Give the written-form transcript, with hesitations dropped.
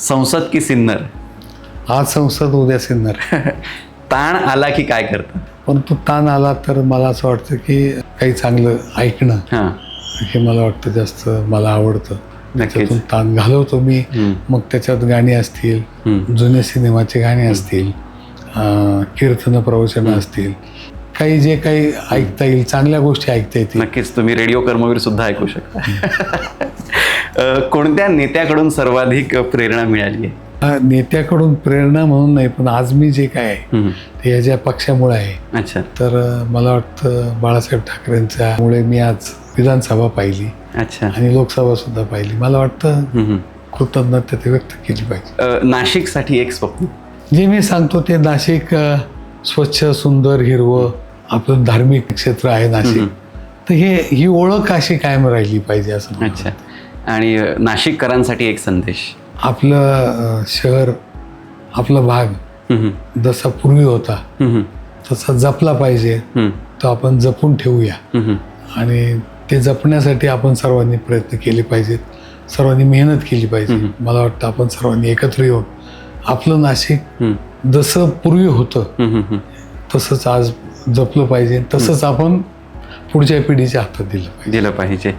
संसद की सिन्नर? आज संसद उद्या सिन्नर. ताण आला की काय करता? पण तो ताण आला तर मला असं वाटतं की काही चांगलं ऐकणं हां, हे मला वाटतं जास्त मला आवडतं. नक्कीच. त्याच्यातून ताण घालवतो मी. मग त्याच्यात गाणी असतील, जुने सिनेमाचे गाणे असतील, कीर्तन प्रवचनं असतील, काही जे काही ऐकता येईल, चांगल्या गोष्टी ऐकता येतील. नक्कीच. तुम्ही रेडिओ कर्मवीर सुद्धा ऐकू शकता. कोणत्या नेत्याकडून सर्वाधिक प्रेरणा मिळाली आहे? नेत्याकडून प्रेरणा म्हणून नाही, पण आज मी जे काय आहे ते याच्या पक्षामुळे आहे. अच्छा तर मला वाटतं बाळासाहेब ठाकरेंच्यामुळे मी आज विधानसभा पाहिली अच्छा. आणि लोकसभा सुद्धा पाहिली. मला वाटतं कृतज्ञता ते व्यक्त केली पाहिजे. नाशिकसाठी एक स्वप्न? जे मी सांगतो ते नाशिक स्वच्छ, सुंदर, हिरवं आपलं धार्मिक क्षेत्र आहे नाशिक. तर ही ओळख अशी कायम राहिली पाहिजे असं मला अच्छा. आणि नाशिककरांसाठी एक संदेश? आपलं शहर, आपला भाग जसा पूर्वी होता तसा जपला पाहिजे. तो आपण जपून ठेवूया आणि ते जपण्यासाठी आपण सर्वांनी प्रयत्न केले पाहिजेत, सर्वांनी मेहनत केली पाहिजे. मला वाटतं आपण सर्वांनी एकत्र येऊन आपलं नाशिक जसं पूर्वी होतं तसंच आज जपलं पाहिजे. तसंच आपण पुढच्या पिढीच्या हातात दिलं पाहिजे.